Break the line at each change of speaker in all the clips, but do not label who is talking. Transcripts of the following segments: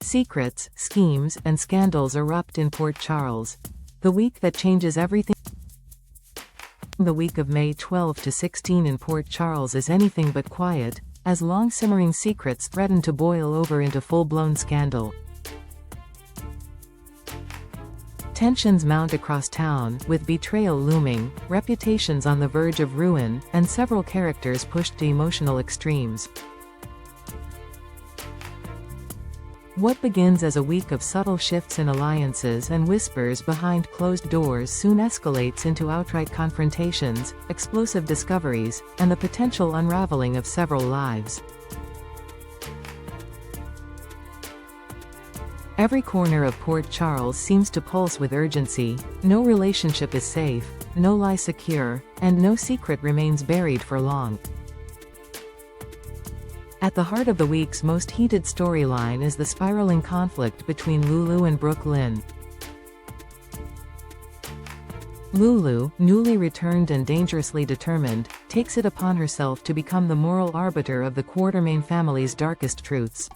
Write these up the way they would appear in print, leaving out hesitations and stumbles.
Secrets, schemes, and scandals erupt in Port Charles. The week that changes everything. The week of May 12 to 16 in Port Charles is anything but quiet, as long-simmering secrets threaten to boil over into full-blown scandal. Tensions mount across town, with betrayal looming, reputations on the verge of ruin, and several characters pushed to emotional extremes. What begins as a week of subtle shifts in alliances and whispers behind closed doors soon escalates into outright confrontations, explosive discoveries, and the potential unraveling of several lives. Every corner of Port Charles seems to pulse with urgency. No relationship is safe, no lie secure, and no secret remains buried for long. At the heart of the week's most heated storyline is the spiraling conflict between Lulu and Brooklyn. Lulu, newly returned and dangerously determined, takes it upon herself to become the moral arbiter of the Quartermain family's darkest truths.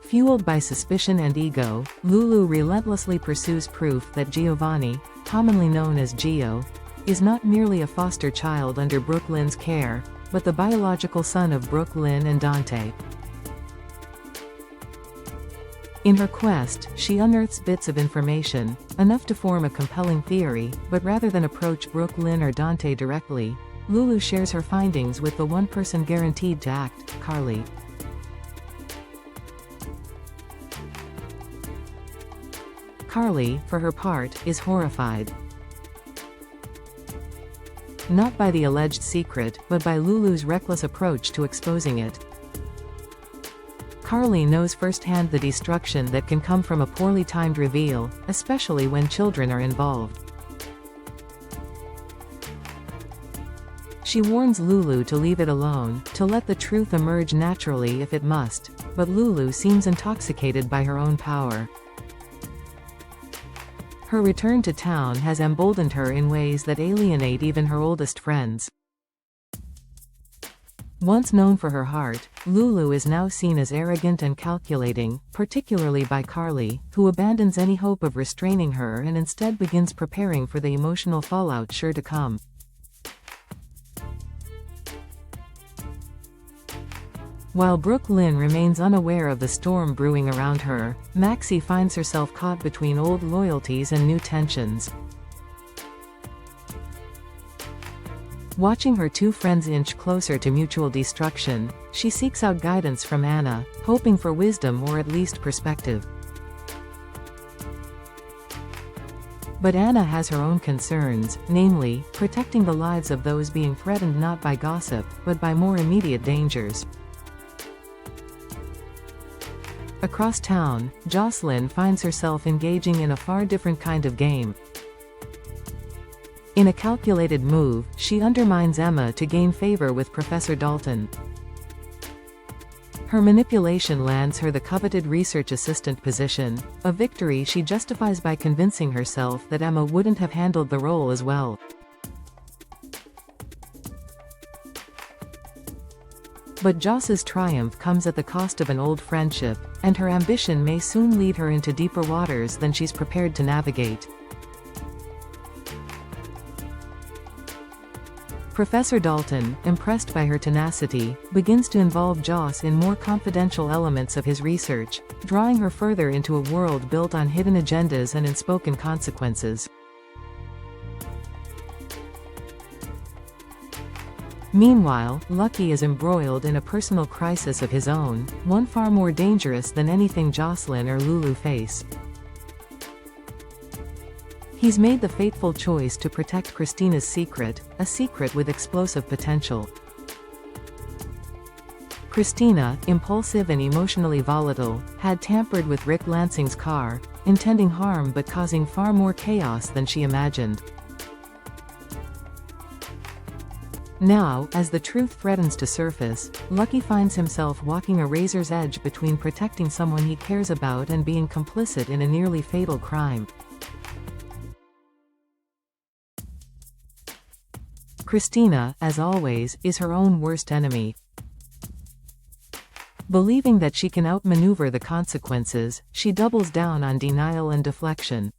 Fueled by suspicion and ego, Lulu relentlessly pursues proof that Giovanni, commonly known as Gio, is not merely a foster child under Brooklyn's care, but the biological son of Brooklyn and Dante. In her quest, she unearths bits of information, enough to form a compelling theory, but rather than approach Brooklyn or Dante directly, Lulu shares her findings with the one person guaranteed to act, Carly. Carly, for her part, is horrified. Not by the alleged secret, but by Lulu's reckless approach to exposing it. Carly knows firsthand the destruction that can come from a poorly timed reveal, especially when children are involved. She warns Lulu to leave it alone, to let the truth emerge naturally if it must, but Lulu seems intoxicated by her own power. Her return to town has emboldened her in ways that alienate even her oldest friends. Once known for her heart, Lulu is now seen as arrogant and calculating, particularly by Carly, who abandons any hope of restraining her and instead begins preparing for the emotional fallout sure to come. While Brooklyn remains unaware of the storm brewing around her, Maxie finds herself caught between old loyalties and new tensions. Watching her two friends inch closer to mutual destruction, she seeks out guidance from Anna, hoping for wisdom or at least perspective. But Anna has her own concerns, namely, protecting the lives of those being threatened not by gossip, but by more immediate dangers. Across town, Jocelyn finds herself engaging in a far different kind of game. In a calculated move, she undermines Emma to gain favor with Professor Dalton. Her manipulation lands her the coveted research assistant position, a victory she justifies by convincing herself that Emma wouldn't have handled the role as well. But Joss's triumph comes at the cost of an old friendship, and her ambition may soon lead her into deeper waters than she's prepared to navigate. Professor Dalton, impressed by her tenacity, begins to involve Joss in more confidential elements of his research, drawing her further into a world built on hidden agendas and unspoken consequences. Meanwhile, Lucky is embroiled in a personal crisis of his own, one far more dangerous than anything Jocelyn or Lulu face. He's made the fateful choice to protect Christina's secret, a secret with explosive potential. Christina, impulsive and emotionally volatile, had tampered with Rick Lansing's car, intending harm but causing far more chaos than she imagined. Now, as the truth threatens to surface, Lucky finds himself walking a razor's edge between protecting someone he cares about and being complicit in a nearly fatal crime. Christina, as always, is her own worst enemy. Believing that she can outmaneuver the consequences, she doubles down on denial and deflection.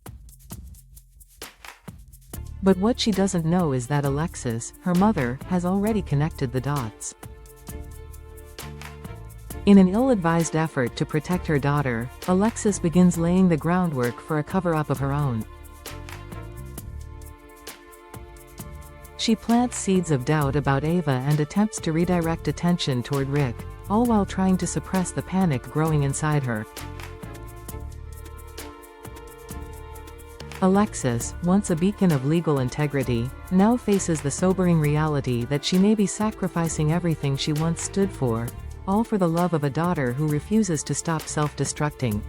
But what she doesn't know is that Alexis, her mother, has already connected the dots. In an ill-advised effort to protect her daughter, Alexis begins laying the groundwork for a cover-up of her own. She plants seeds of doubt about Ava and attempts to redirect attention toward Rick, all while trying to suppress the panic growing inside her. Alexis, once a beacon of legal integrity, now faces the sobering reality that she may be sacrificing everything she once stood for, all for the love of a daughter who refuses to stop self-destructing.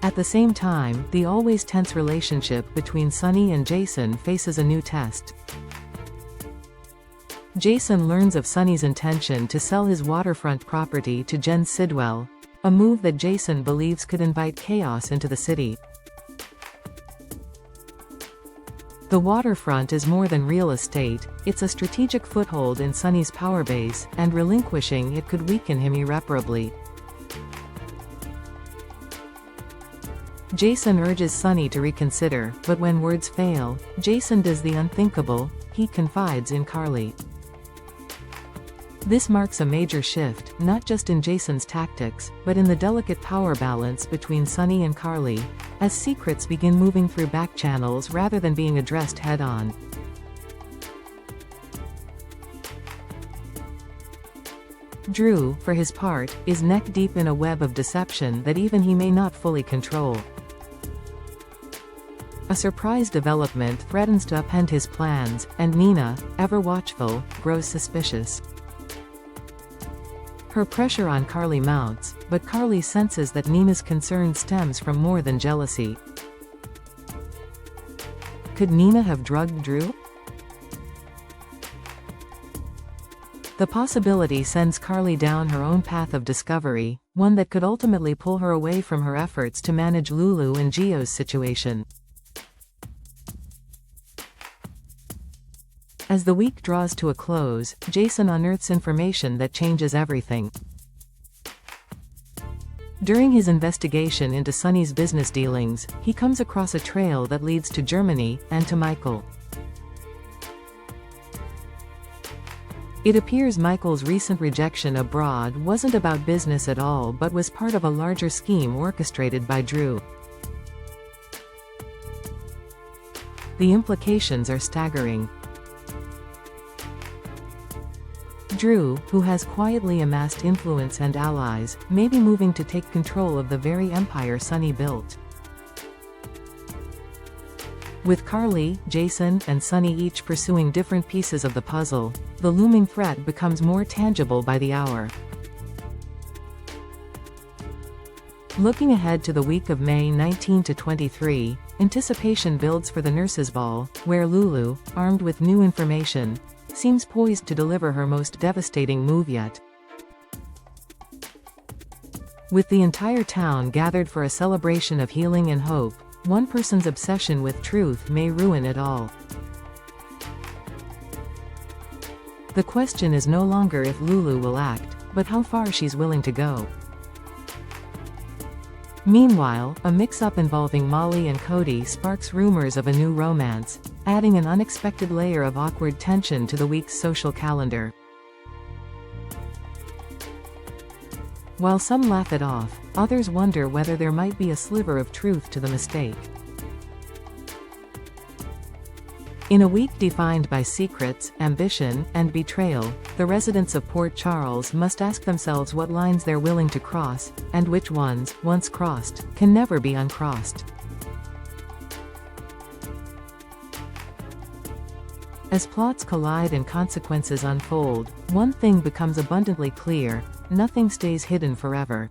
At the same time, the always tense relationship between Sunny and Jason faces a new test. Jason learns of Sunny's intention to sell his waterfront property to Jen Sidwell, a move that Jason believes could invite chaos into the city. The waterfront is more than real estate, it's a strategic foothold in Sunny's power base, and relinquishing it could weaken him irreparably. Jason urges Sunny to reconsider, but when words fail, Jason does the unthinkable, he confides in Carly. This marks a major shift, not just in Jason's tactics, but in the delicate power balance between Sunny and Carly, as secrets begin moving through back channels rather than being addressed head-on. Drew, for his part, is neck-deep in a web of deception that even he may not fully control. A surprise development threatens to upend his plans, and Nina, ever watchful, grows suspicious. Her pressure on Carly mounts, but Carly senses that Nina's concern stems from more than jealousy. Could Nina have drugged Drew? The possibility sends Carly down her own path of discovery, one that could ultimately pull her away from her efforts to manage Lulu and Gio's situation. As the week draws to a close, Jason unearths information that changes everything. During his investigation into Sunny's business dealings, he comes across a trail that leads to Germany, and to Michael. It appears Michael's recent rejection abroad wasn't about business at all but was part of a larger scheme orchestrated by Drew. The implications are staggering. Drew, who has quietly amassed influence and allies, may be moving to take control of the very empire Sunny built. With Carly, Jason, and Sunny each pursuing different pieces of the puzzle, the looming threat becomes more tangible by the hour. Looking ahead to the week of May 19 to 23, anticipation builds for the nurses' ball, where Lulu, armed with new information, seems poised to deliver her most devastating move yet. With the entire town gathered for a celebration of healing and hope, one person's obsession with truth may ruin it all. The question is no longer if Lulu will act, but how far she's willing to go. Meanwhile, a mix-up involving Molly and Cody sparks rumors of a new romance, adding an unexpected layer of awkward tension to the week's social calendar. While some laugh it off, others wonder whether there might be a sliver of truth to the mistake. In a week defined by secrets, ambition, and betrayal, the residents of Port Charles must ask themselves what lines they're willing to cross, and which ones, once crossed, can never be uncrossed. As plots collide and consequences unfold, one thing becomes abundantly clear: nothing stays hidden forever.